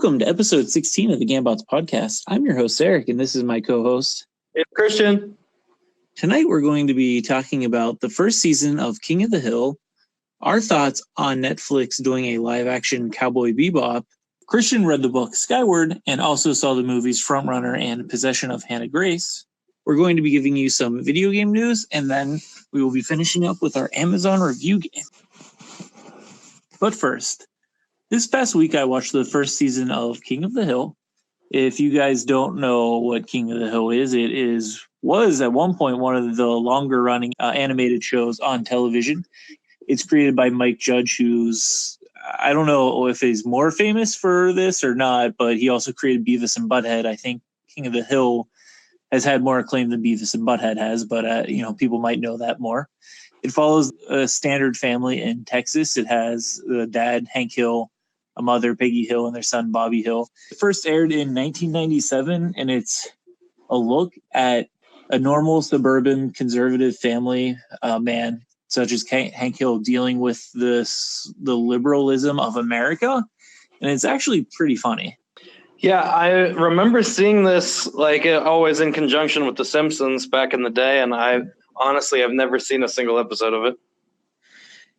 Welcome to episode 16 of the Gambots podcast. I'm your host, Eric, and this is my co-host, Christian. Tonight, we're going to be talking about the first season of King of the Hill, our thoughts on Netflix doing a live-action Cowboy Bebop. Christian read the book Skyward and also saw the movies Frontrunner and Possession of Hannah Grace. We're going to be giving you some video game news, and then we will be finishing up with our Amazon review game. But first, this past week, I watched the first season of King of the Hill. If you guys don't know what King of the Hill is, was at one point one of the longer running animated shows on television. It's created by Mike Judge, who's, I don't know if he's more famous for this or not, but he also created Beavis and Butthead. I think King of the Hill has had more acclaim than Beavis and Butthead has, but people might know that more. It follows a standard family in Texas. It has the dad, Hank Hill, a mother, Peggy Hill, and their son, Bobby Hill. It first aired in 1997, and it's a look at a normal suburban conservative family man, such as Hank Hill, dealing with the liberalism of America, and it's actually pretty funny. Yeah, I remember seeing this always in conjunction with The Simpsons back in the day, and I honestly have never seen a single episode of it.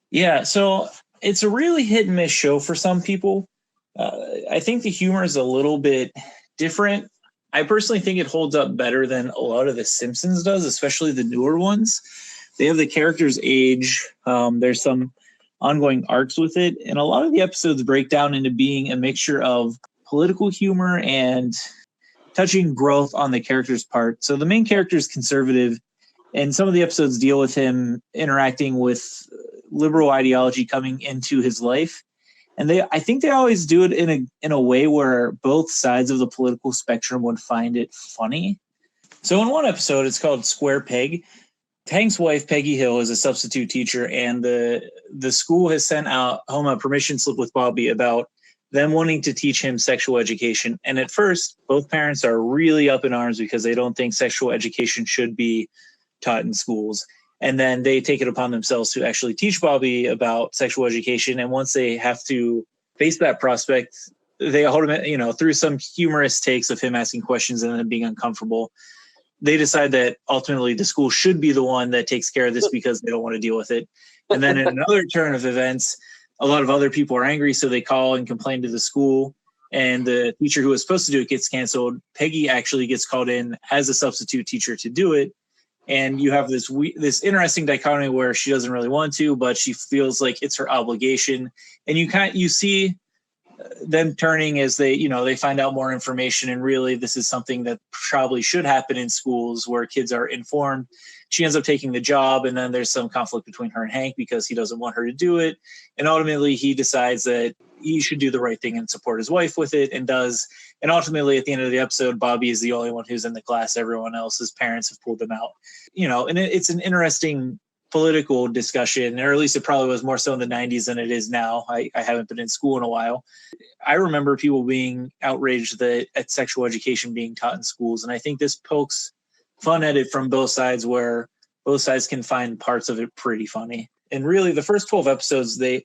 Yeah, so it's a really hit and miss show for some people. I think the humor is a little bit different. I personally think it holds up better than a lot of The Simpsons does, especially the newer ones. They have the characters age. There's some ongoing arcs with it. And a lot of the episodes break down into being a mixture of political humor and touching growth on the character's part. So the main character is conservative, and some of the episodes deal with him interacting with liberal ideology coming into his life. And I think they always do it in a way where both sides of the political spectrum would find it funny. So in one episode, it's called Square Peg. Hank's wife, Peggy Hill, is a substitute teacher, and the school has sent out home a permission slip with Bobby about them wanting to teach him sexual education. And at first, both parents are really up in arms because they don't think sexual education should be taught in schools. And then they take it upon themselves to actually teach Bobby about sexual education. And once they have to face that prospect, they hold him, through some humorous takes of him asking questions and then being uncomfortable. They decide that ultimately the school should be the one that takes care of this because they don't want to deal with it. And then in another turn of events, a lot of other people are angry, so they call and complain to the school. And the teacher who was supposed to do it gets canceled. Peggy actually gets called in as a substitute teacher to do it. And you have this interesting dichotomy where she doesn't really want to, but she feels like it's her obligation. And you see them turning as they find out more information. And really, this is something that probably should happen in schools where kids are informed. She ends up taking the job, and then there's some conflict between her and Hank because he doesn't want her to do it. And ultimately, he decides that he should do the right thing and support his wife with it, and does. And ultimately, at the end of the episode, Bobby is the only one who's in the class. Everyone else's parents have pulled them out. And it's an interesting political discussion, or at least it probably was more so in the 90s than it is now. I haven't been in school in a while. I remember people being outraged at sexual education being taught in schools. And I think this pokes fun at it from both sides, where both sides can find parts of it pretty funny. And really, the first 12 episodes, they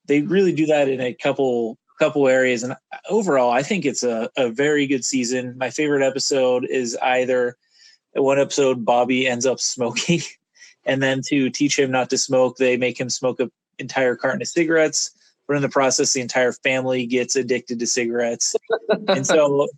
really do that in a couple areas. And overall, I think it's a very good season. My favorite episode is either one episode Bobby ends up smoking, and then to teach him not to smoke, they make him smoke an entire carton of cigarettes. But in the process, the entire family gets addicted to cigarettes. And so,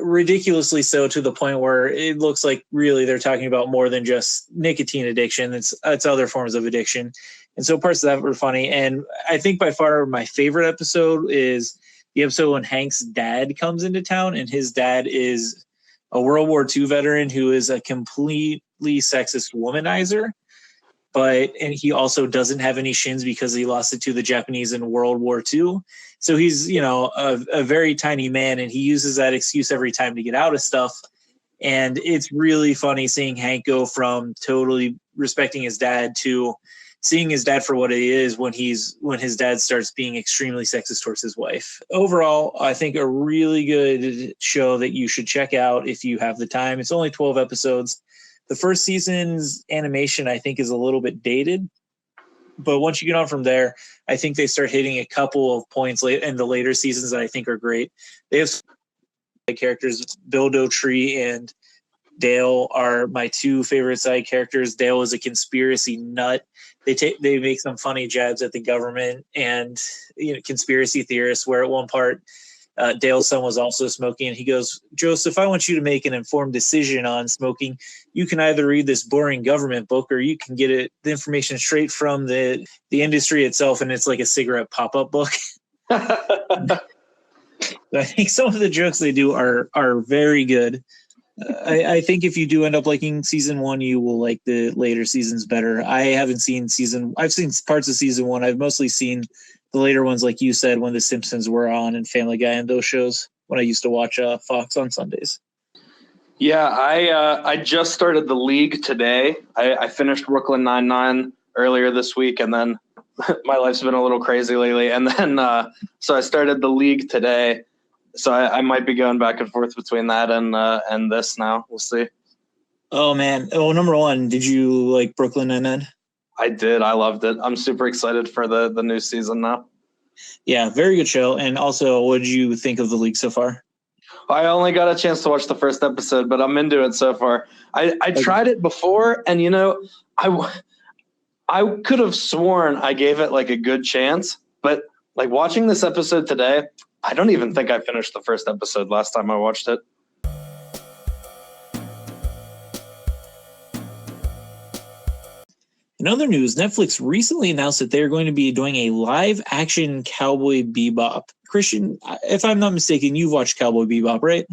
ridiculously so, to the point where it looks like really they're talking about more than just nicotine addiction. It's other forms of addiction. And so parts of that were funny. And I think by far my favorite episode is the episode when Hank's dad comes into town, and his dad is a World War II veteran who is a completely sexist womanizer. And he also doesn't have any shins because he lost it to the Japanese in World War II. So he's, a very tiny man, and he uses that excuse every time to get out of stuff. And it's really funny seeing Hank go from totally respecting his dad to seeing his dad for what he is when his dad starts being extremely sexist towards his wife. Overall, I think a really good show that you should check out if you have the time. It's only 12 episodes. The first season's animation, I think, is a little bit dated. But once you get on from there, I think they start hitting a couple of points late in the later seasons that I think are great. They have characters. Bill Dotree and Dale are my two favorite side characters. Dale is a conspiracy nut. They make some funny jabs at the government and conspiracy theorists. Where at one part, Dale's son was also smoking, and he goes, "Joseph, I want you to make an informed decision on smoking. You can either read this boring government book, or you can get the information straight from the industry itself." And it's like a cigarette pop-up book. I think some of the jokes they do are very good. I think if you do end up liking season 1, you will like the later seasons better. I've seen parts of season 1. I've mostly seen the later ones, like you said, when The Simpsons were on and Family Guy and those shows, when I used to watch Fox on Sundays. Yeah, I just started The League today. I finished Brooklyn Nine-Nine earlier this week, and then my life's been a little crazy lately. And then so I started The League today. So I might be going back and forth between that and this now. We'll see. Oh, man. Oh, number one, did you like Brooklyn Nine-Nine? I did. I loved it. I'm super excited for the new season now. Yeah, very good show. And also, what did you think of The League so far? I only got a chance to watch the first episode, but I'm into it so far. I tried it before, and I could have sworn I gave it like a good chance, but like watching this episode today, I don't even think I finished the first episode last time I watched it. In other news, Netflix recently announced that they're going to be doing a live-action Cowboy Bebop. Christian, if I'm not mistaken, you've watched Cowboy Bebop, right?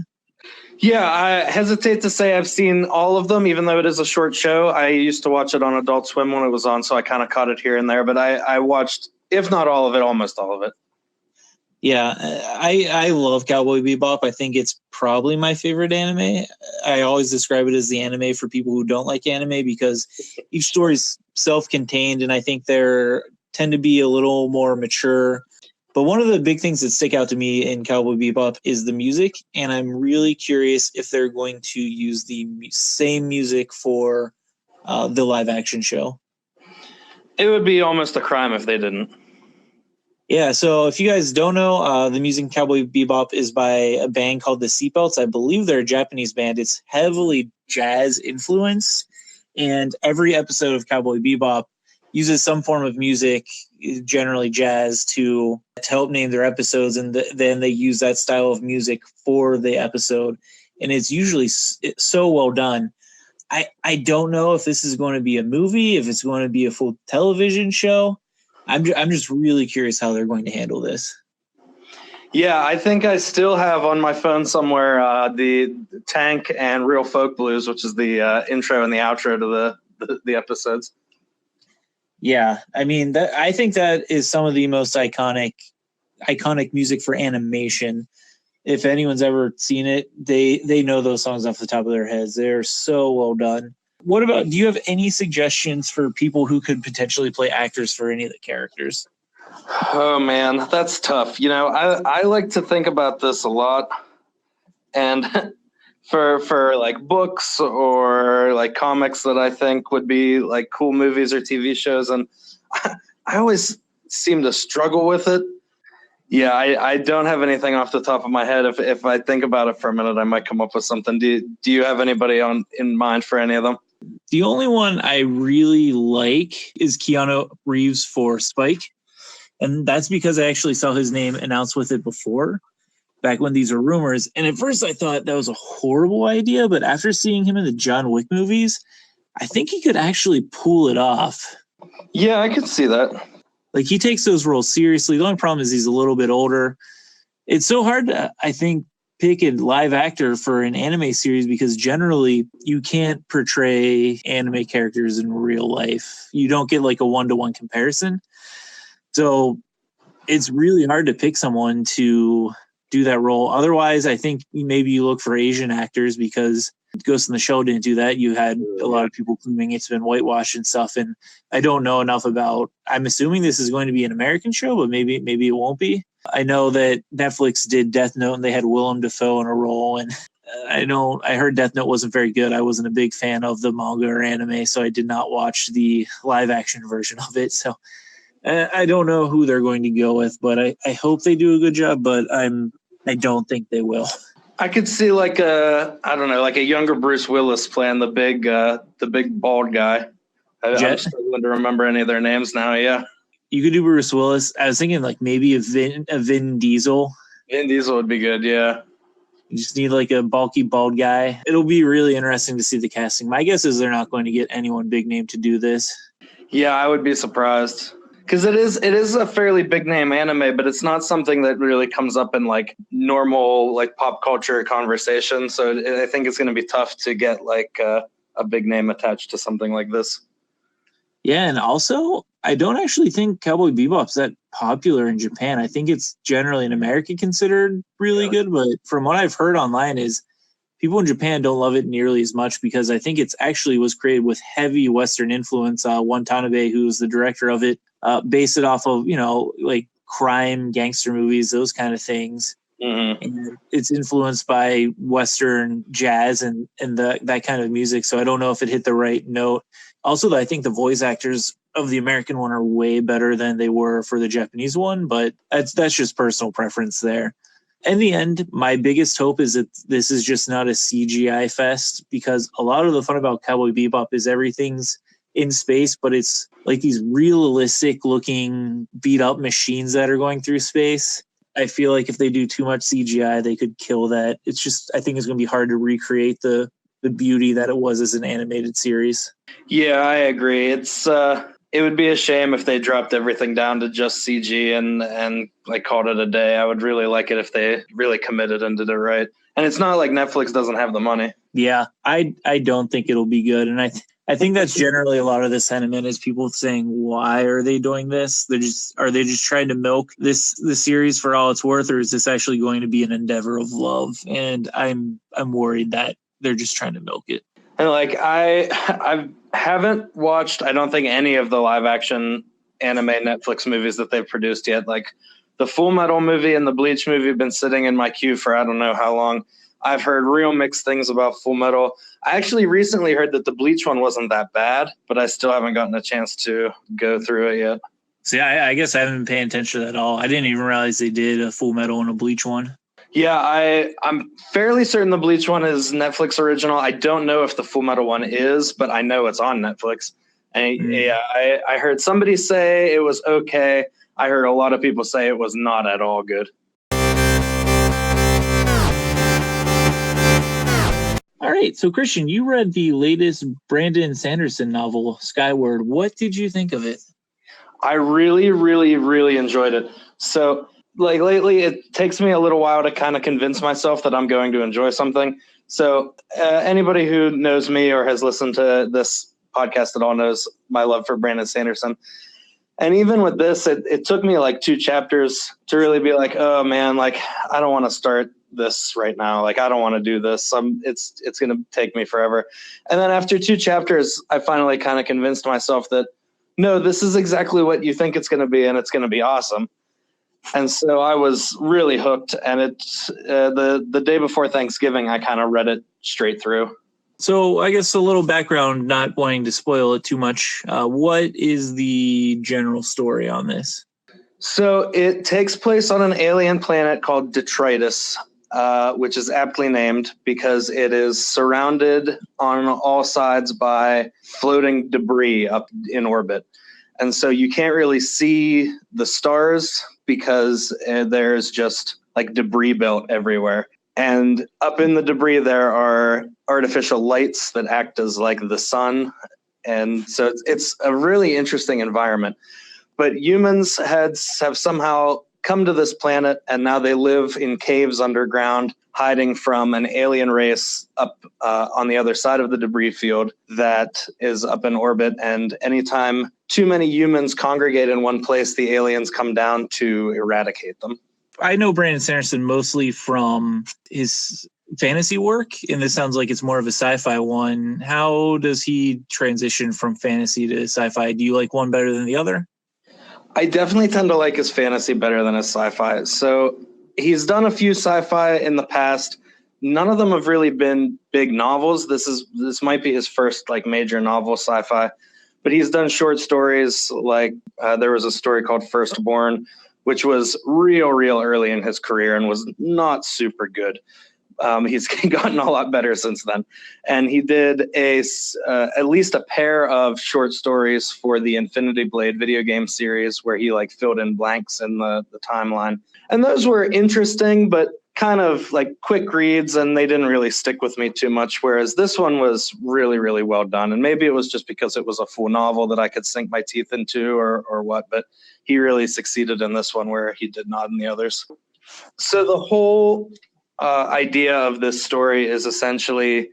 Yeah, I hesitate to say I've seen all of them, even though it is a short show. I used to watch it on Adult Swim when it was on, so I kind of caught it here and there. But I watched, if not all of it, almost all of it. Yeah, I love Cowboy Bebop. I think it's probably my favorite anime. I always describe it as the anime for people who don't like anime because each story is self-contained, and I think they tend to be a little more mature. But one of the big things that stick out to me in Cowboy Bebop is the music, and I'm really curious if they're going to use the same music for the live-action show. It would be almost a crime if they didn't. Yeah, so if you guys don't know, the music in Cowboy Bebop is by a band called the Seatbelts. I believe they're a Japanese band. It's heavily jazz influenced, and every episode of Cowboy Bebop uses some form of music, generally jazz, to help name their episodes, and then they use that style of music for the episode, and it's usually so well done. I don't know if this is going to be a movie, if it's going to be a full television show. I'm just really curious how they're going to handle this. Yeah, I think I still have on my phone somewhere the Tank and Real Folk Blues, which is the intro and the outro to the episodes. Yeah, I mean, I think that is some of the most iconic music for animation. If anyone's ever seen it, they know those songs off the top of their heads. They're so well done. Do you have any suggestions for people who could potentially play actors for any of the characters? Oh man, that's tough. I like to think about this a lot, and for like books or like comics that I think would be like cool movies or TV shows, and I always seem to struggle with it. Yeah, I don't have anything off the top of my head. If I think about it for a minute, I might come up with something. Do you have anybody in mind for any of them? The only one I really like is Keanu Reeves for Spike. And that's because I actually saw his name announced with it before, back when these were rumors. And at first I thought that was a horrible idea, but after seeing him in the John Wick movies, I think he could actually pull it off. Yeah, I could see that. Like, he takes those roles seriously. The only problem is he's a little bit older. It's so hard to, I think, pick a live actor for an anime series because generally you can't portray anime characters in real life. You don't get like a one-to-one comparison. So it's really hard to pick someone to do that role. Otherwise, I think maybe you look for Asian actors because Ghost in the Shell didn't do that. You had a lot of people claiming it's been whitewashed and stuff. And I don't know enough about, I'm assuming this is going to be an American show, but maybe it won't be. I know that Netflix did Death Note and they had Willem Dafoe in a role. And I heard Death Note wasn't very good. I wasn't a big fan of the manga or anime, so I did not watch the live action version of it. So I don't know who they're going to go with, but I hope they do a good job, but I don't think they will. I could see like a younger Bruce Willis playing the big bald guy. I'm struggling to remember any of their names now. Yeah, you could do Bruce Willis. I was thinking like maybe a Vin Diesel. Vin Diesel would be good. Yeah, you just need like a bulky bald guy. It'll be really interesting to see the casting. My guess is they're not going to get anyone big name to do this. Yeah, I would be surprised. Because it is a fairly big name anime, but it's not something that really comes up in like normal like pop culture conversation. So I think it's going to be tough to get like a big name attached to something like this. Yeah, and also I don't actually think Cowboy Bebop's that popular in Japan. I think it's generally in America considered really good, but from what I've heard online is people in Japan don't love it nearly as much because I think it's actually was created with heavy Western influence. Watanabe, who's the director of it, based it off of, like crime, gangster movies, those kind of things. Mm-hmm. And it's influenced by Western jazz and that kind of music. So I don't know if it hit the right note. Also, I think the voice actors of the American one are way better than they were for the Japanese one, but that's just personal preference there. In the end, my biggest hope is that this is just not a CGI fest, because a lot of the fun about Cowboy Bebop is everything's in space, but it's like these realistic looking beat up machines that are going through space. I feel like if they do too much CGI, they could kill that. It's just, I think it's going to be hard to recreate the beauty that it was as an animated series. Yeah, I agree. It would be a shame if they dropped everything down to just CG and like called it a day. I would really like it if they really committed and did it right. And it's not like Netflix doesn't have the money. Yeah, I don't think it'll be good. And I think that's generally a lot of the sentiment is people saying, why are they doing this? Are they just trying to milk the series for all it's worth, or is this actually going to be an endeavor of love? And I'm worried that they're just trying to milk it. And like I haven't watched, I don't think, any of the live action anime Netflix movies that they've produced yet. Like the Full Metal movie and the Bleach movie have been sitting in my queue for I don't know how long. I've heard real mixed things about Full Metal. I actually recently heard that the Bleach one wasn't that bad, but I still haven't gotten a chance to go through it yet. See, I guess I haven't been paying attention to that at all. I didn't even realize they did a Full Metal and a Bleach one. Yeah, I'm fairly certain the Bleach one is Netflix original. I don't know if the Full Metal one is, but I know it's on Netflix. And yeah, I heard somebody say it was okay. I heard a lot of people say it was not at all good. All right, so Christian, you read the latest Brandon Sanderson novel, Skyward. What did you think of it? I really, really, really enjoyed it. So like lately, it takes me a little while to kind of convince myself that I'm going to enjoy something. So anybody who knows me or has listened to this podcast at all knows my love for Brandon Sanderson. And even with this, it took me like 2 chapters to really be like, oh man, like I don't want to start this right now. Like I don't want to do this. It's going to take me forever. And then after 2 chapters, I finally kind of convinced myself that no, this is exactly what you think it's going to be, and it's going to be awesome. And so I was really hooked, and it's the day before Thanksgiving, I kind of read it straight through. So I guess a little background, not wanting to spoil it too much. What is the general story on this? So it takes place on an alien planet called Detritus, which is aptly named because it is surrounded on all sides by floating debris up in orbit. And so you can't really see the stars because there's just like debris belt everywhere. And up in the debris, there are artificial lights that act as like the sun. And so it's a really interesting environment. But humans have somehow come to this planet, and now they live in caves underground, hiding from an alien race up on the other side of the debris field that is up in orbit. And anytime too many humans congregate in one place, the aliens come down to eradicate them. I know Brandon Sanderson mostly from his fantasy work, and this sounds like it's more of a sci-fi one. How does he transition from fantasy to sci-fi? Do you like one better than the other? I definitely tend to like his fantasy better than his sci-fi. So he's done a few sci-fi in the past. None of them have really been big novels. This might be his first like major novel sci-fi. But he's done short stories like there was a story called Firstborn, which was real early in his career and was not super good. He's gotten a lot better since then. And he did at least a pair of short stories for the Infinity Blade video game series where he like filled in blanks in the timeline. And those were interesting, but kind of like quick reads, and they didn't really stick with me too much. Whereas this one was really well done. And maybe it was just because it was a full novel that I could sink my teeth into or what, but he really succeeded in this one where he did not in the others. So the whole idea of this story is essentially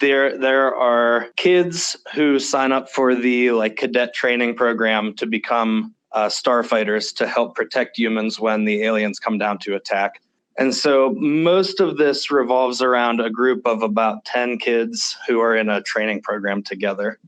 there are kids who sign up for the like cadet training program to become starfighters to help protect humans when the aliens come down to attack. And so most of this revolves around a group of about 10 kids who are in a training program together.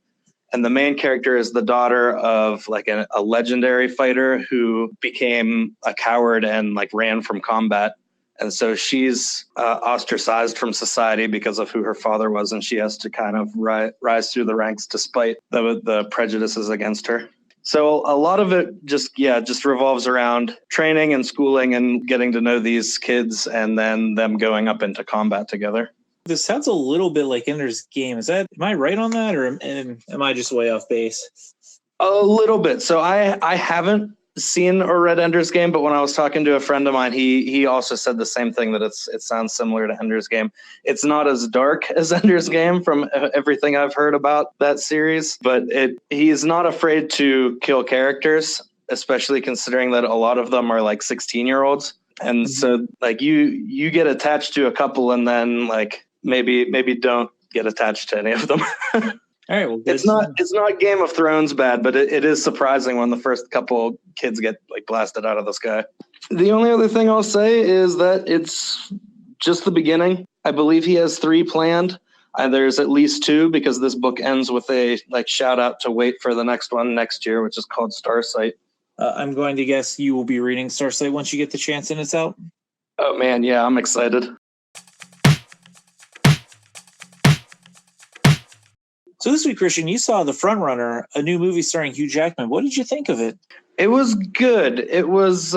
And the main character is the daughter of like a legendary fighter who became a coward and like ran from combat. And so she's ostracized from society because of who her father was, and she has to kind of rise through the ranks despite the prejudices against her. So a lot of it just revolves around training and schooling and getting to know these kids and then them going up into combat together. This sounds a little bit like Ender's Game. Am I right on that, or am I just way off base? A little bit. So I haven't seen or read Ender's Game, but when I was talking to a friend of mine, he also said the same thing, that it sounds similar to Ender's Game. It's not as dark as Ender's Game from everything I've heard about that series, but he's not afraid to kill characters, especially considering that a lot of them are like 16-year-olds. And so like you get attached to a couple and then like maybe don't get attached to any of them. All right, well, it's not Game of Thrones bad, but it is surprising when the first couple kids get like blasted out of the sky. The only other thing I'll say is that it's just the beginning. I believe he has 3 planned. There's at least 2 because this book ends with a like shout out to wait for the next one next year, which is called Starsight. I'm going to guess you will be reading Starsight once you get the chance and it's out. Oh man, yeah, I'm excited. So this week, Christian, you saw The Frontrunner, a new movie starring Hugh Jackman. What did you think of it? It was good. It was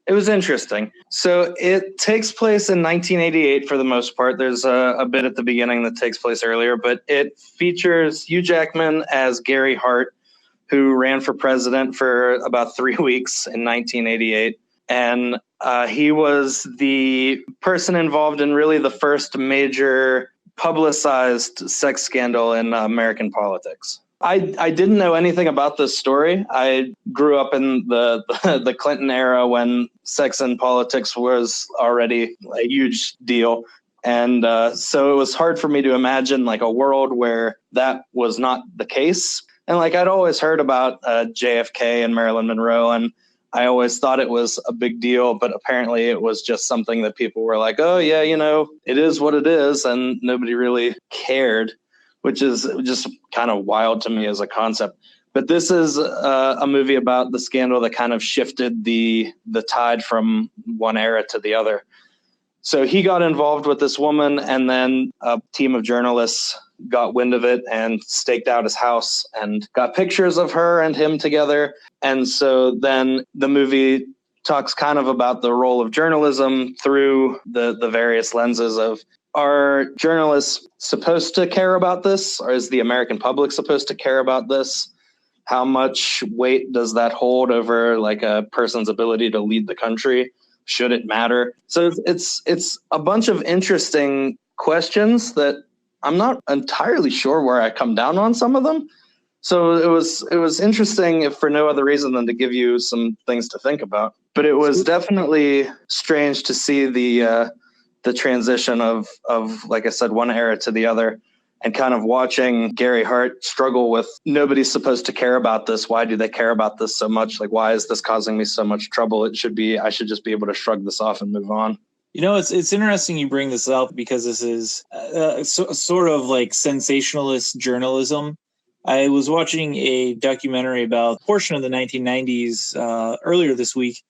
interesting. So it takes place in 1988 for the most part. There's a bit at the beginning that takes place earlier, but it features Hugh Jackman as Gary Hart, who ran for president for about 3 weeks in 1988. And he was the person involved in really the first major publicized sex scandal in American politics. I didn't know anything about this story. I grew up in the Clinton era when sex in politics was already a huge deal. And so it was hard for me to imagine like a world where that was not the case. And like I'd always heard about JFK and Marilyn Monroe, and I always thought it was a big deal, but apparently it was just something that people were like, oh, yeah, it is what it is. And nobody really cared, which is just kind of wild to me as a concept. But this is a movie about the scandal that kind of shifted the tide from one era to the other. So he got involved with this woman, and then a team of journalists got wind of it and staked out his house and got pictures of her and him together. And so then the movie talks kind of about the role of journalism through the various lenses of, are journalists supposed to care about this? Or is the American public supposed to care about this? How much weight does that hold over like a person's ability to lead the country? Should it matter? So it's a bunch of interesting questions that I'm not entirely sure where I come down on some of them. So it was interesting, if for no other reason than to give you some things to think about. But it was definitely strange to see the transition of like I said, one era to the other, and kind of watching Gary Hart struggle with, nobody's supposed to care about this. Why do they care about this so much? Like, why is this causing me so much trouble? I should just be able to shrug this off and move on. It's interesting you bring this up because this is sort of like sensationalist journalism. I was watching a documentary about a portion of the 1990s earlier this week,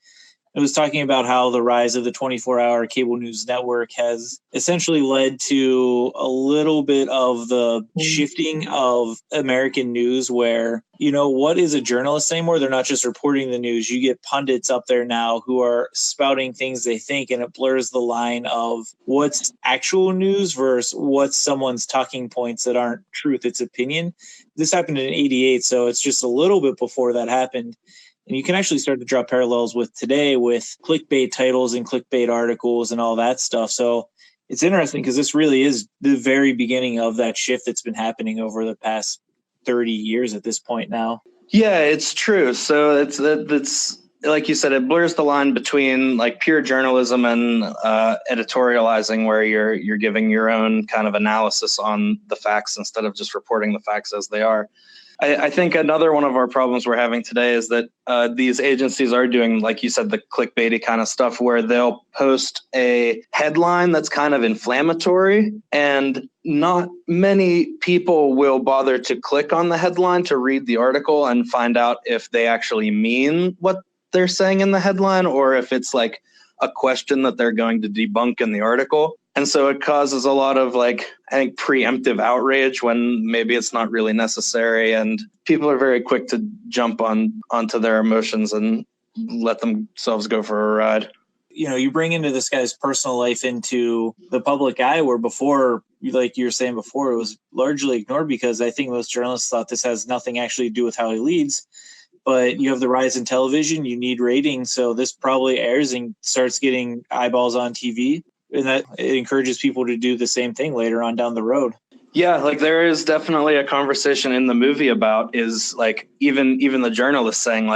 It was talking about how the rise of the 24-hour cable news network has essentially led to a little bit of the shifting of American news where, what is a journalist anymore? They're not just reporting the news. You get pundits up there now who are spouting things they think, and it blurs the line of what's actual news versus what's someone's talking points that aren't truth, it's opinion. This happened in '88, so it's just a little bit before that happened. And you can actually start to draw parallels with today with clickbait titles and clickbait articles and all that stuff. So it's interesting because this really is the very beginning of that shift that's been happening over the past 30 years at this point now. Yeah, it's true. So it's like you said, it blurs the line between like pure journalism and editorializing, where you're giving your own kind of analysis on the facts instead of just reporting the facts as they are. I think another one of our problems we're having today is that these agencies are doing, like you said, the clickbaity kind of stuff where they'll post a headline that's kind of inflammatory, and not many people will bother to click on the headline to read the article and find out if they actually mean what they're saying in the headline or if it's like a question that they're going to debunk in the article. And so it causes a lot of I think preemptive outrage when maybe it's not really necessary. And people are very quick to jump onto their emotions and let themselves go for a ride. You bring into this guy's personal life into the public eye, where before, like you were saying before, it was largely ignored because I think most journalists thought this has nothing actually to do with how he leads. But you have the rise in television, you need ratings. So this probably airs and starts getting eyeballs on TV. And that it encourages people to do the same thing later on down the road. Yeah, there is definitely a conversation in the movie about is even the journalists saying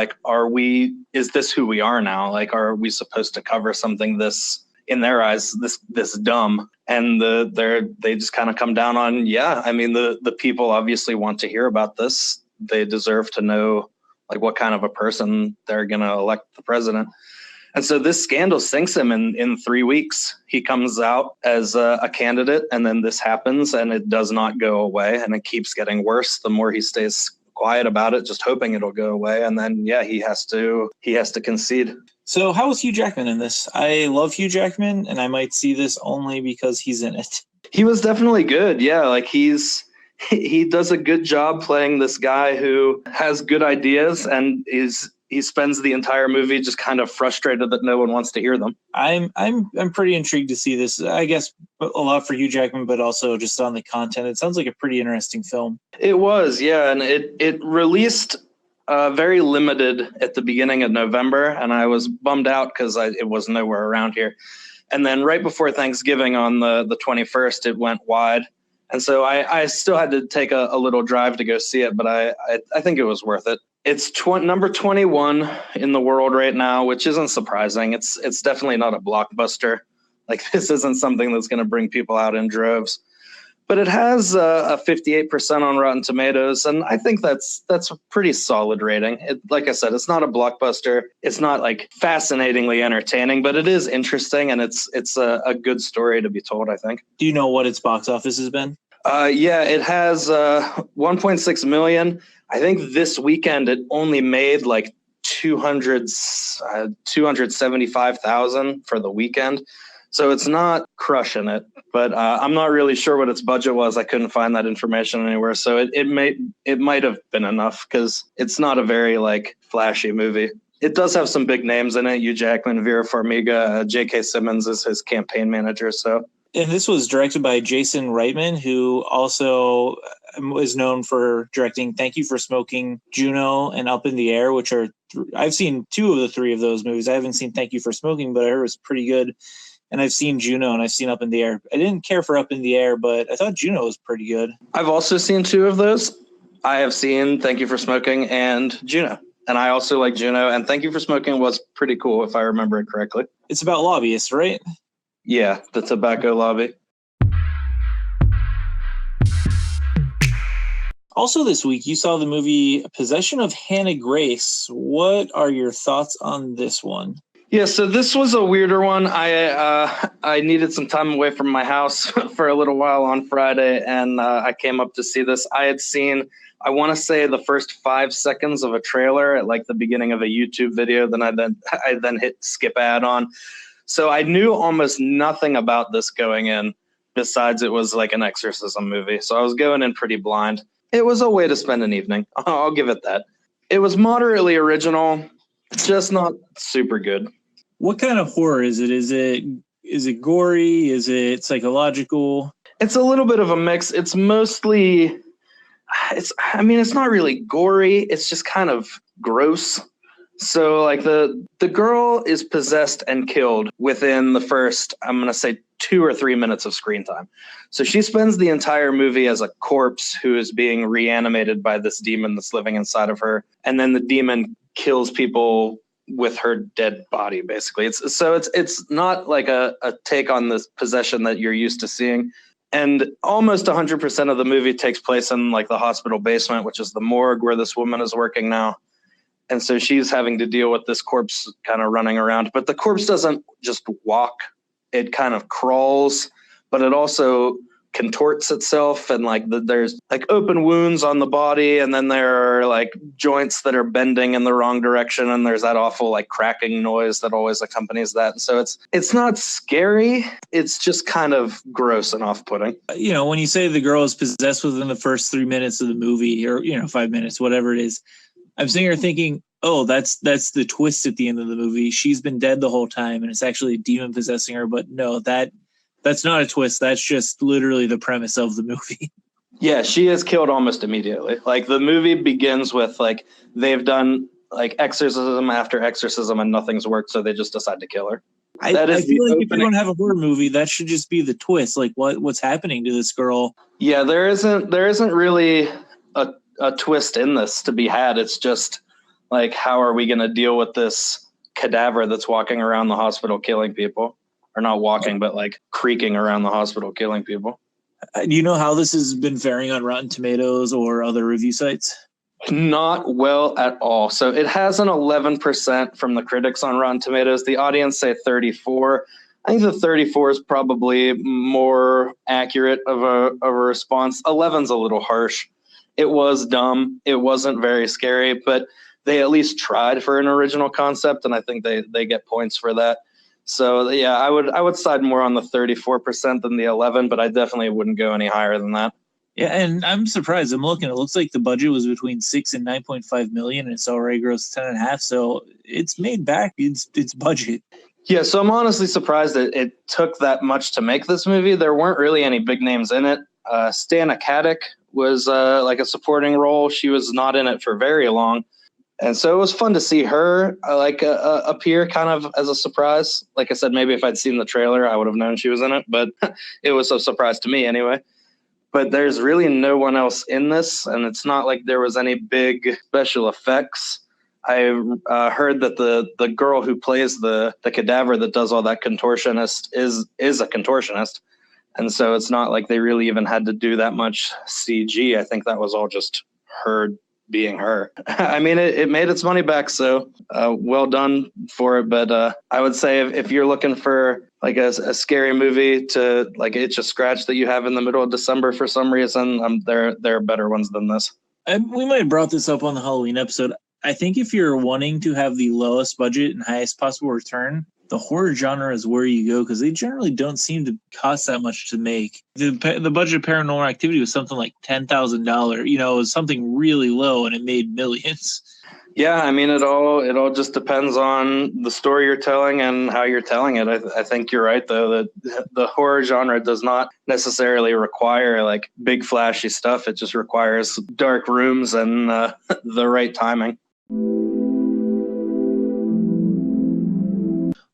is this who we are now? Are we supposed to cover something this, in their eyes, this dumb? And they just kind of come down on, the people obviously want to hear about this. They deserve to know what kind of a person they're going to elect the president. And so this scandal sinks him in 3 weeks. He comes out as a candidate, and then this happens, and it does not go away, and it keeps getting worse the more he stays quiet about it, just hoping it'll go away. And then, he has to concede. So how was Hugh Jackman in this? I love Hugh Jackman, and I might see this only because he's in it. He was definitely good. Yeah, he does a good job playing this guy who has good ideas and he spends the entire movie just kind of frustrated that no one wants to hear them. I'm pretty intrigued to see this. I guess a lot for Hugh Jackman, but also just on the content. It sounds like a pretty interesting film. It was, yeah, and it released very limited at the beginning of November, and I was bummed out because it was nowhere around here. And then right before Thanksgiving on the 21st, it went wide. And so I still had to take a little drive to go see it, but I think it was worth it. It's number 21 in the world right now, which isn't surprising. It's definitely not a blockbuster. This isn't something that's going to bring people out in droves. But it has a 58% on Rotten Tomatoes, and I think that's a pretty solid rating. Like I said, it's not a blockbuster. It's not fascinatingly entertaining, but it is interesting, and it's a good story to be told, I think. Do you know what its box office has been? Yeah, it has 1.6 million. I think this weekend it only made 275,000 for the weekend. So it's not crushing it, but I'm not really sure what its budget was. I couldn't find that information anywhere. So it might have been enough because it's not a very flashy movie. It does have some big names in it. Hugh Jackman, Vera Farmiga, J.K. Simmons is his campaign manager. And this was directed by Jason Reitman, who also is known for directing Thank You for Smoking, Juno, and Up in the Air, which are I've seen 2 of the 3 of those movies. I haven't seen Thank You for Smoking, but I heard it was pretty good. And I've seen Juno and I've seen Up in the Air. I didn't care for Up in the Air, but I thought Juno was pretty good. I've also seen 2 of those. I have seen Thank You for Smoking and Juno. And I also like Juno. And Thank You for Smoking was pretty cool, if I remember it correctly. It's about lobbyists, right? Yeah, the tobacco lobby. Also this week, you saw the movie Possession of Hannah Grace. What are your thoughts on this one? Yeah, so this was a weirder one. I needed some time away from my house for a little while on Friday, and I came up to see this. I had seen, I want to say, the first 5 seconds of a trailer at like the beginning of a YouTube video. Then I then hit skip ad on. So I knew almost nothing about this going in, besides it was like an exorcism movie. So I was going in pretty blind. It was a way to spend an evening. I'll give it that. It was moderately original, just not super good. What kind of horror is it? Is it gory? Is it psychological? It's a little bit of a mix. It's mostly, it's not really gory. It's just kind of gross. So like the girl is possessed and killed within the first, I'm going to say 2 or 3 minutes of screen time. So she spends the entire movie as a corpse who is being reanimated by this demon that's living inside of her. And then the demon kills people with her dead body, basically. It's not like a take on this possession that you're used to seeing. And almost 100% of the movie takes place in like the hospital basement, which is the morgue where this woman is working now. And so she's having to deal with this corpse kind of running around. But the corpse doesn't just walk. It kind of crawls, but it also contorts itself. And like there's like open wounds on the body. And then there are like joints that are bending in the wrong direction. And there's that awful like cracking noise that always accompanies that. And so it's not scary. It's just kind of gross and off-putting. You know, when you say the girl is possessed within the first 3 minutes of the movie, or, 5 minutes, whatever it is, I'm sitting here thinking, oh, that's the twist at the end of the movie. She's been dead the whole time, and it's actually a demon possessing her. But no, that's not a twist. That's just literally the premise of the movie. Yeah, she is killed almost immediately. Like the movie begins with like they've done like exorcism after exorcism and nothing's worked, so they just decide to kill her. I feel like if you're going to have a horror movie, that should just be the twist. Like what's happening to this girl? Yeah, there isn't really a twist in this to be had. It's just like, how are we going to deal with this cadaver that's walking around the hospital killing people? Or not walking, but like creaking around the hospital killing people. Do you know how this has been faring on Rotten Tomatoes or other review sites? Not well at all. So it has an 11% from the critics on Rotten Tomatoes. The audience say 34. I think the 34 is probably more accurate of a response. 11's a little harsh. It was dumb. It wasn't very scary, but they at least tried for an original concept, and I think they get points for that. So yeah, I would side more on the 34% than the 11, but I definitely wouldn't go any higher than that. Yeah, and I'm surprised. I'm looking. It looks like the budget was between 6 and 9.5 million, and it's already grossed 10.5. So it's made back its budget. Yeah, so I'm honestly surprised that it took that much to make this movie. There weren't really any big names in it. Stana Katic was like a supporting role. She was not in it for very long. And so it was fun to see her appear kind of as a surprise. Like I said, maybe if I'd seen the trailer, I would have known she was in it, but it was a surprise to me anyway. But there's really no one else in this, and it's not like there was any big special effects. I heard that the girl who plays the cadaver that does all that contortionist is a contortionist. And so it's not like they really even had to do that much CG. I think that was all just her being her. I mean, it made its money back, so well done for it. But I would say if you're looking for like a scary movie to like itch a scratch that you have in the middle of December for some reason, there are better ones than this. We might have brought this up on the Halloween episode. I think if you're wanting to have the lowest budget and highest possible return, the horror genre is where you go, because they generally don't seem to cost that much to make. The budget of Paranormal Activity was something like $10,000. It was something really low, and it made millions. Yeah, I mean, it all just depends on the story you're telling and how you're telling it. I think you're right, though, that the horror genre does not necessarily require like big flashy stuff. It just requires dark rooms and the right timing.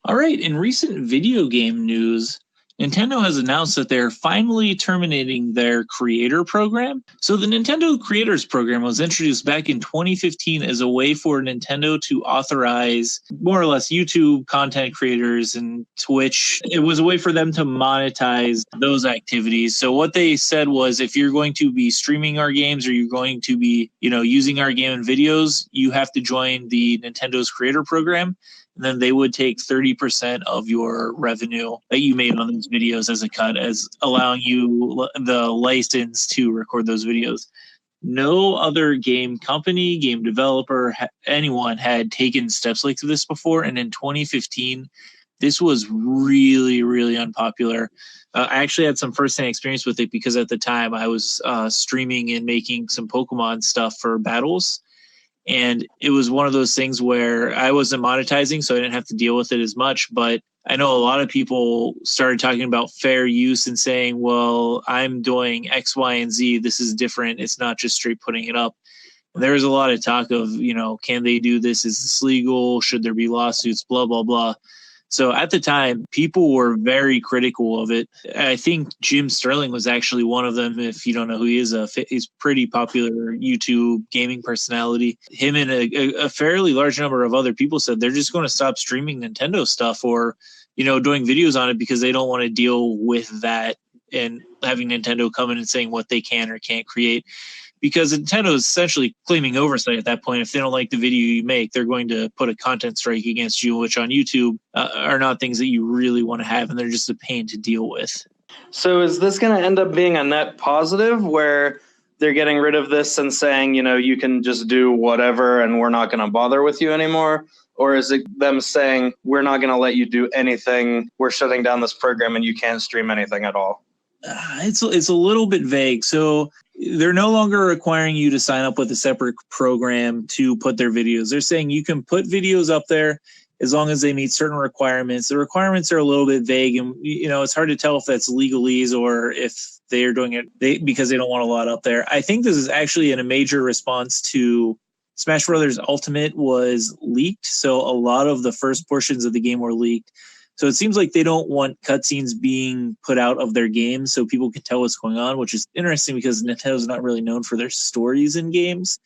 All right, in recent video game news, Nintendo has announced that they're finally terminating their creator program. So the Nintendo Creators Program was introduced back in 2015 as a way for Nintendo to authorize more or less YouTube content creators and Twitch. It was a way for them to monetize those activities. So what they said was, if you're going to be streaming our games, or you're going to be, using our game in videos, you have to join the Nintendo's Creator Program. and then they would take 30% of your revenue that you made on those videos as a cut, as allowing you the license to record those videos. No other game company, game developer, anyone had taken steps like this before. And in 2015, this was really, really unpopular. I actually had some firsthand experience with it because at the time I was streaming and making some Pokemon stuff for battles. And it was one of those things where I wasn't monetizing, so I didn't have to deal with it as much. But I know a lot of people started talking about fair use and saying, well, I'm doing X, Y, and Z. This is different. It's not just straight putting it up. And there was a lot of talk of, can they do this? Is this legal? Should there be lawsuits? Blah, blah, blah. So at the time, people were very critical of it. I think Jim Sterling was actually one of them. If you don't know who he is, he's pretty popular YouTube gaming personality. Him and a fairly large number of other people said they're just going to stop streaming Nintendo stuff or, doing videos on it because they don't want to deal with that and having Nintendo come in and saying what they can or can't create. Because Nintendo is essentially claiming oversight at that point. If they don't like the video you make, they're going to put a content strike against you, which on YouTube are not things that you really want to have, and they're just a pain to deal with. So is this going to end up being a net positive where they're getting rid of this and saying, you can just do whatever and we're not going to bother with you anymore? Or is it them saying, we're not going to let you do anything, we're shutting down this program and you can't stream anything at all? It's a little bit vague. So they're no longer requiring you to sign up with a separate program to put their videos. They're saying you can put videos up there as long as they meet certain requirements. The requirements are a little bit vague, and it's hard to tell if that's legalese or if they are doing it because they don't want a lot up there. I think this is actually in a major response to Smash Brothers Ultimate was leaked. So a lot of the first portions of the game were leaked. So it seems like they don't want cutscenes being put out of their games so people can tell what's going on, which is interesting because Nintendo's not really known for their stories in games.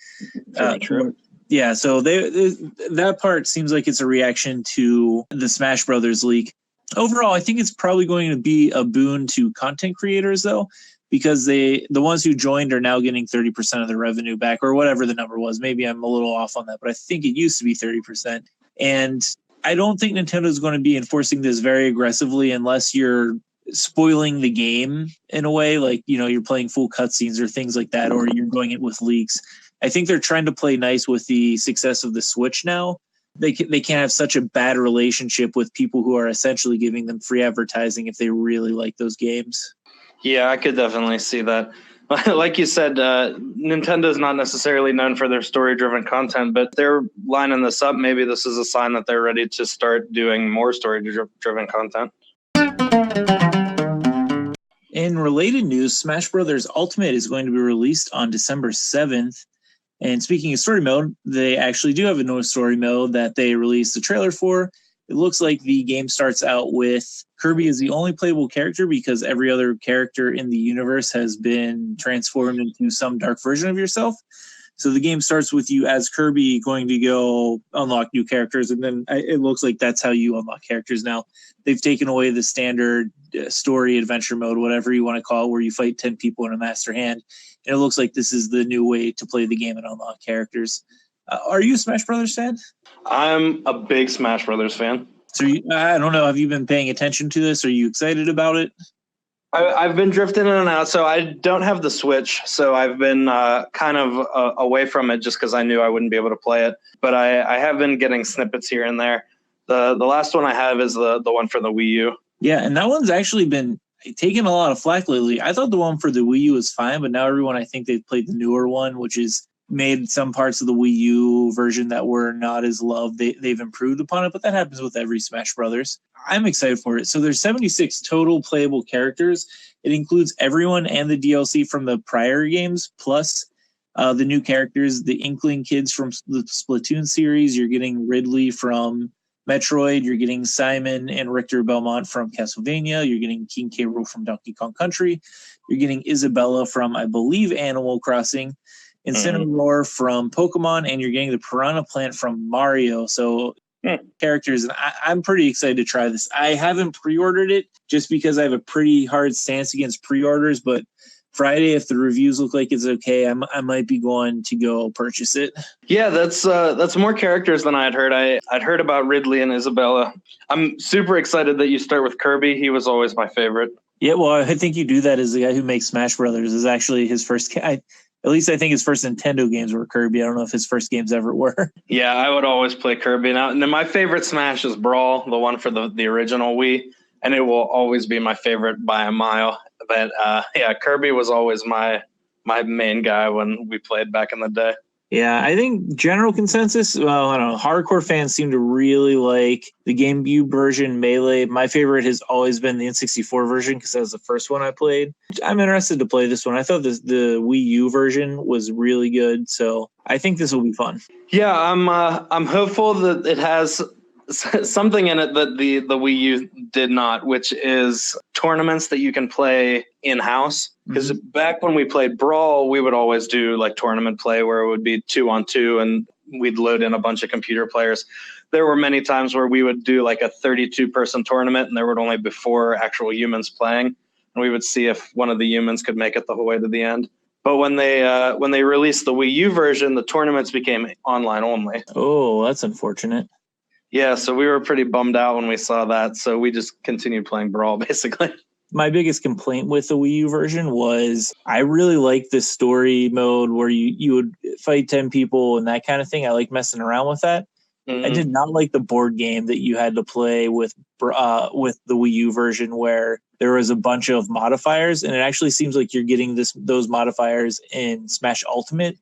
True. Yeah, so that part seems like it's a reaction to the Smash Brothers leak. Overall, I think it's probably going to be a boon to content creators, though, because the ones who joined are now getting 30% of their revenue back, or whatever the number was. Maybe I'm a little off on that, but I think it used to be 30%. And I don't think Nintendo is going to be enforcing this very aggressively unless you're spoiling the game in a way, like, you're playing full cutscenes or things like that, or you're doing it with leaks. I think they're trying to play nice with the success of the Switch now. They can't have such a bad relationship with people who are essentially giving them free advertising if they really like those games. Yeah, I could definitely see that. Like you said, Nintendo is not necessarily known for their story-driven content, but they're lining this up. Maybe this is a sign that they're ready to start doing more story-driven content. In related news, Smash Brothers Ultimate is going to be released on December 7th. And speaking of story mode, they actually do have a new story mode that they released the trailer for. It looks like the game starts out with Kirby as the only playable character because every other character in the universe has been transformed into some dark version of yourself. So the game starts with you as Kirby going to go unlock new characters, and then it looks like that's how you unlock characters now. They've taken away the standard story adventure mode, whatever you want to call it, where you fight 10 people in a master hand. And it looks like this is the new way to play the game and unlock characters. Are you a Smash Brothers fan? I'm a big Smash Brothers fan. So I don't know. Have you been paying attention to this? Are you excited about it? I've been drifting in and out. So I don't have the Switch. So I've been kind of away from it just because I knew I wouldn't be able to play it. But I have been getting snippets here and there. The last one I have is the one for the Wii U. Yeah, and that one's actually been taking a lot of flack lately. I thought the one for the Wii U was fine, but now everyone, I think they've played the newer one, which is made some parts of the Wii U version that were not as loved. They've improved upon it, but that happens with every Smash Brothers. I'm excited for it. So there's 76 total playable characters. It includes everyone and the DLC from the prior games, plus the new characters, the Inkling kids from the Splatoon series. You're getting Ridley from Metroid. You're getting Simon and Richter Belmont from Castlevania. You're getting King K. Rool from Donkey Kong Country. You're getting Isabella from, I believe, Animal Crossing. Incineroar from Pokemon, and you're getting the Piranha Plant from Mario. So characters, and I'm pretty excited to try this. I haven't pre-ordered it just because I have a pretty hard stance against pre-orders, but Friday, if the reviews look like it's okay, I might be going to go purchase it. Yeah, that's more characters than I'd heard. I'd heard about Ridley and Isabella. I'm super excited that you start with Kirby. He was always my favorite. Yeah, well, I think you do that as the guy who makes Smash Brothers. Is actually his first. At least I think his first Nintendo games were Kirby. I don't know if his first games ever were. Yeah, I would always play Kirby. Now, and then my favorite Smash is Brawl, the one for the original Wii, and it will always be my favorite by a mile. But yeah, Kirby was always my main guy when we played back in the day. Yeah, I think general consensus, well, I don't know, hardcore fans seem to really like the GameCube version, Melee. My favorite has always been the N64 version because that was the first one I played. I'm interested to play this one. I thought the Wii U version was really good, so I think this will be fun. Yeah, I'm hopeful that it has something in it that the Wii U did not, which is tournaments that you can play in-house. Because back when we played Brawl, we would always do like tournament play where it would be 2-on-2 and we'd load in a bunch of computer players. There were many times where we would do like a 32-person tournament and there would only be 4 actual humans playing. And we would see if one of the humans could make it the whole way to the end. But when they released the Wii U version, the tournaments became online only. Oh, that's unfortunate. Yeah, so we were pretty bummed out when we saw that. So we just continued playing Brawl, basically. My biggest complaint with the Wii U version was I really liked the story mode where you would fight 10 people and that kind of thing. I like messing around with that. Mm-hmm. I did not like the board game that you had to play with the Wii U version where there was a bunch of modifiers, and it actually seems like you're getting those modifiers in Smash Ultimate,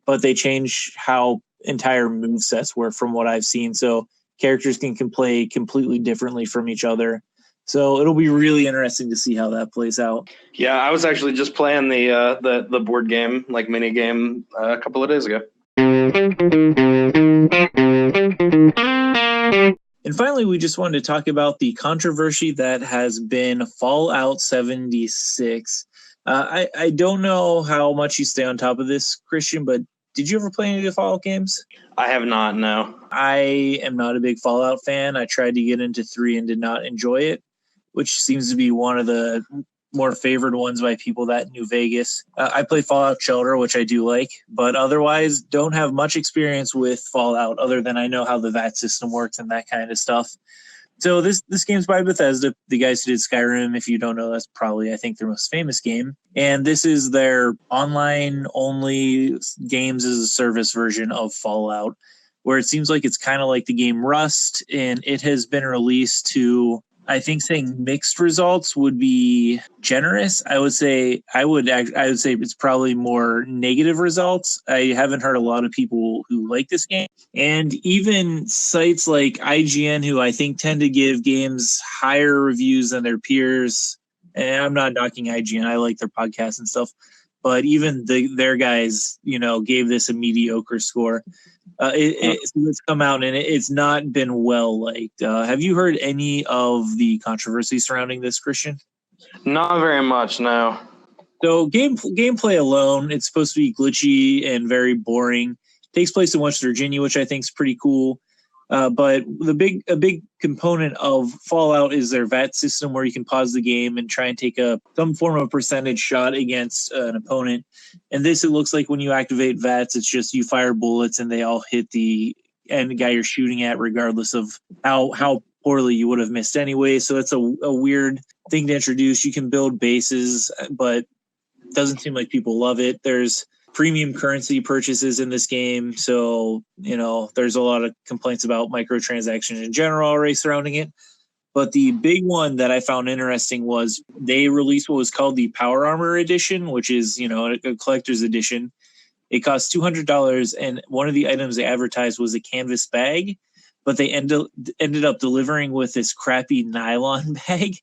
but they change how entire movesets were from what I've seen. So characters can play completely differently from each other. So it'll be really interesting to see how that plays out. Yeah, I was actually just playing the board game, like mini game, a couple of days ago. And finally, we just wanted to talk about the controversy that has been Fallout 76. I don't know how much you stay on top of this, Christian, but did you ever play any of the Fallout games? I have not, no. I am not a big Fallout fan. I tried to get into 3 and did not enjoy it, which seems to be one of the more favored ones by people that New Vegas. I play Fallout Shelter, which I do like, but otherwise don't have much experience with Fallout other than I know how the VAT system works and that kind of stuff. So this game's by Bethesda, the guys who did Skyrim. If you don't know, that's probably, I think, their most famous game. And this is their online-only games as a service version of Fallout, where it seems like it's kind of like the game Rust, and it has been released to, I think saying mixed results would be generous. I would say it's probably more negative results. I haven't heard a lot of people who like this game. And even sites like IGN, who I think tend to give games higher reviews than their peers. And I'm not knocking IGN. I like their podcasts and stuff. But even their guys, gave this a mediocre score. It's come out and it's not been well liked. Have you heard any of the controversy surrounding this, Christian? Not very much, no. So gameplay alone, it's supposed to be glitchy and very boring. It takes place in West Virginia, which I think is pretty cool. But a big component of Fallout is their VAT system, where you can pause the game and try and take some form of percentage shot against an opponent. And it looks like when you activate VATs, it's just you fire bullets and they all hit the end guy you're shooting at, regardless of how poorly you would have missed anyway. So that's a weird thing to introduce. You can build bases, but it doesn't seem like people love it. There's premium currency purchases in this game, so there's a lot of complaints about microtransactions in general already surrounding it. But the big one that I found interesting was they released what was called the Power Armor Edition, which is a collector's edition. It costs $200, and one of the items they advertised was a canvas bag, but they ended up delivering with this crappy nylon bag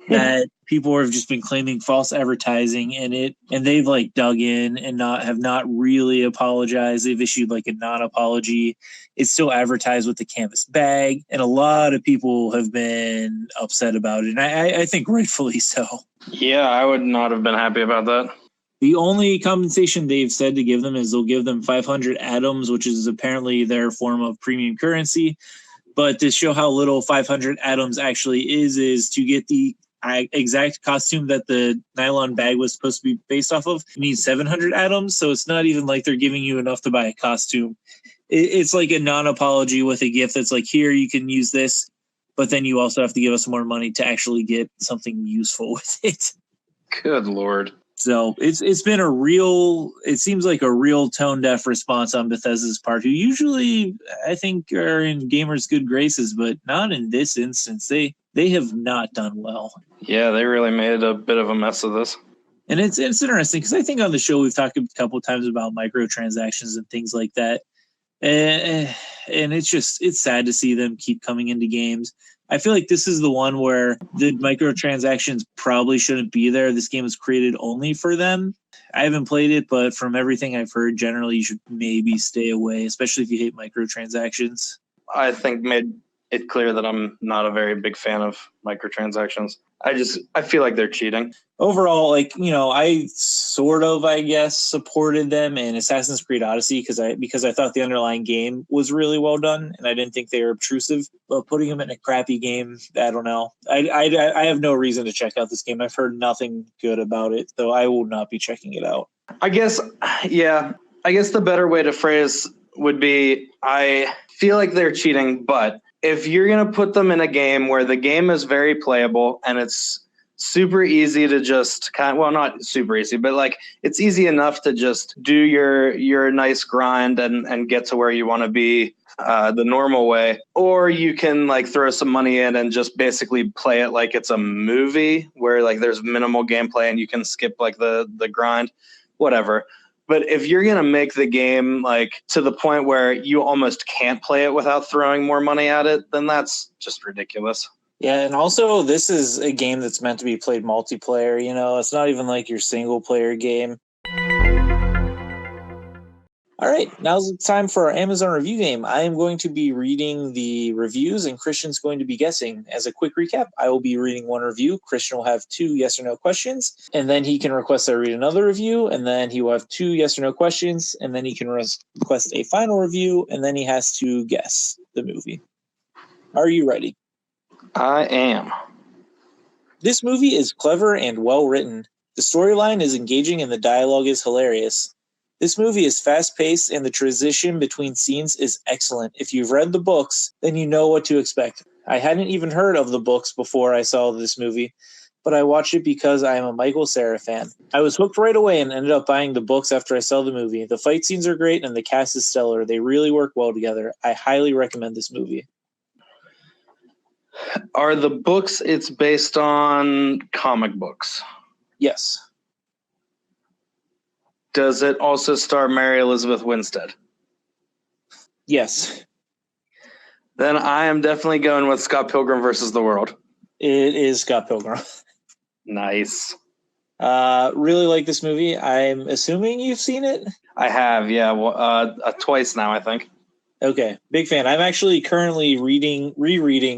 that people have just been claiming false advertising, and they've dug in and have not really apologized. They've issued a non-apology. It's still advertised with the canvas bag, and a lot of people have been upset about it, and I think rightfully so. Yeah, I would not have been happy about that. The only compensation they've said to give them is they'll give them 500 atoms, which is apparently their form of premium currency. But to show how little 500 atoms actually is to get the exact costume that the nylon bag was supposed to be based off of, you need 700 atoms. So it's not even like they're giving you enough to buy a costume. It's like a non-apology with a gift that's like, here, you can use this, but then you also have to give us more money to actually get something useful with it. Good Lord. So it's been it seems like a real tone deaf response on Bethesda's part, who usually I think are in gamers' good graces, but not in this instance. They have not done well. Yeah, they really made a bit of a mess of this. And it's interesting because I think on the show we've talked a couple of times about microtransactions and things like that. And it's sad to see them keep coming into games. I feel like this is the one where the microtransactions probably shouldn't be there. This game was created only for them. I haven't played it, but from everything I've heard, generally you should maybe stay away, especially if you hate microtransactions. I think made it clear that I'm not a very big fan of microtransactions. I feel like they're cheating. Overall, I sort of, I guess, supported them in Assassin's Creed Odyssey because I thought the underlying game was really well done, and I didn't think they were obtrusive. But putting them in a crappy game, I don't know. I have no reason to check out this game. I've heard nothing good about it, so I will not be checking it out. I guess the better way to phrase would be, I feel like they're cheating, but if you're going to put them in a game where the game is very playable and it's super easy to just not super easy, but like it's easy enough to just do your nice grind and get to where you want to be the normal way, or you can like throw some money in and just basically play it like it's a movie where like there's minimal gameplay and you can skip like the grind, whatever. But if you're going to make the game like to the point where you almost can't play it without throwing more money at it, then that's just ridiculous. Yeah, and also this is a game that's meant to be played multiplayer. It's not even like your single player game. All right, now's the time for our Amazon review game. I am going to be reading the reviews, and Christian's going to be guessing. As a quick recap, I will be reading one review. Christian will have 2 yes or no questions, and then he can request I read another review, and then he will have 2 yes or no questions, and then he can request a final review, and then he has to guess the movie. Are you ready? I am. This movie is clever and well written. The storyline is engaging and the dialogue is hilarious. This movie is fast-paced and the transition between scenes is excellent. If you've read the books, then you know what to expect. I hadn't even heard of the books before I saw this movie, but I watched it because I am a Michael Cera fan. I was hooked right away and ended up buying the books after I saw the movie. The fight scenes are great and the cast is stellar. They really work well together. I highly recommend this movie. Are the books it's based on comic books? Yes. Does it also star Mary Elizabeth Winstead? Yes. Then I am definitely going with Scott Pilgrim versus the World. It is Scott Pilgrim. Nice. Really like this movie. I'm assuming you've seen it? I have, yeah. Twice now, I think. Okay, big fan. I'm actually currently rereading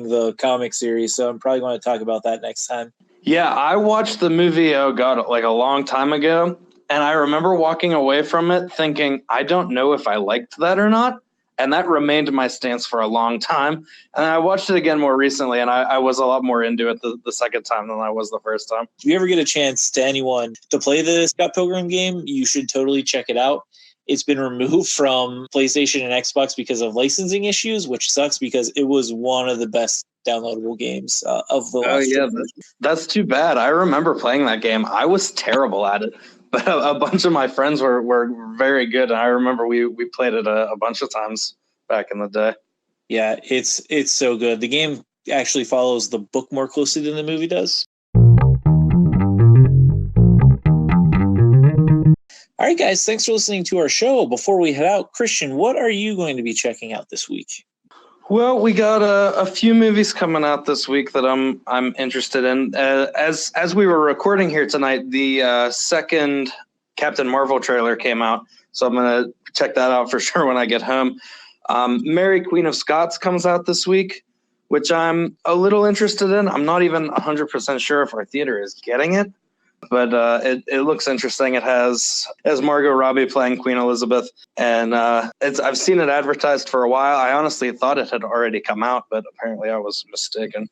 the comic series, so I'm probably going to talk about that next time. Yeah, I watched the movie, like a long time ago, and I remember walking away from it thinking, I don't know if I liked that or not, and that remained my stance for a long time. And I watched it again more recently, and I was a lot more into it the second time than I was the first time. If you ever get a chance to anyone to play the Scott Pilgrim game, you should totally check it out. It's been removed from PlayStation and Xbox because of licensing issues, which sucks because it was one of the best downloadable games of the last. Oh, yeah, that's too bad. I remember playing that game. I was terrible at it, but a bunch of my friends were very good. And I remember we played it a bunch of times back in the day. Yeah, it's so good. The game actually follows the book more closely than the movie does. All right, guys, thanks for listening to our show. Before we head out, Christian, what are you going to be checking out this week? Well, we got a few movies coming out this week that I'm interested in. As we were recording here tonight, the second Captain Marvel trailer came out, so I'm going to check that out for sure when I get home. Mary Queen of Scots comes out this week, which I'm a little interested in. I'm not even 100% sure if our theater is getting it. But it looks interesting. It has Margot Robbie playing Queen Elizabeth, and I've seen it advertised for a while. I honestly thought it had already come out, but apparently I was mistaken.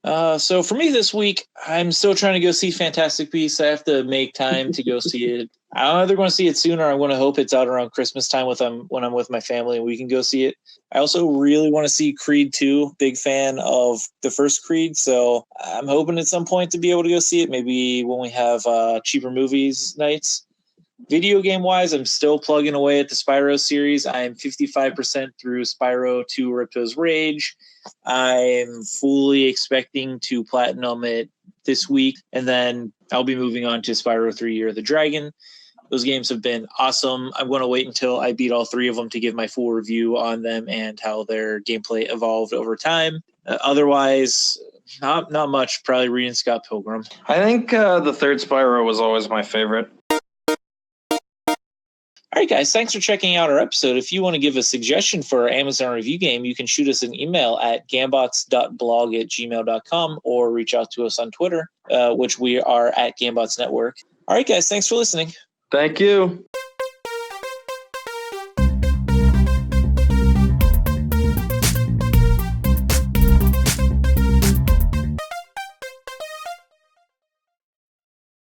So for me this week, I'm still trying to go see Fantastic Beasts. I have to make time to go see it. I'm either going to see it sooner. I want to hope it's out around Christmas time when I'm with my family and we can go see it. I also really want to see Creed 2. Big fan of the first Creed, so I'm hoping at some point to be able to go see it. Maybe when we have cheaper movies nights. Video game wise, I'm still plugging away at the Spyro series. I'm 55% through Spyro 2 Ripto's Rage. I'm fully expecting to platinum it this week, and then I'll be moving on to Spyro 3 Year of the Dragon. Those games have been awesome. I'm going to wait until I beat all three of them to give my full review on them and how their gameplay evolved over time. Otherwise, not much. Probably reading Scott Pilgrim. I think the third Spyro was always my favorite. All right, guys, thanks for checking out our episode. If you want to give a suggestion for our Amazon review game, you can shoot us an email at gambots.blog@gmail.com or reach out to us on Twitter, which we are at Gambots Network. All right, guys, thanks for listening. Thank you.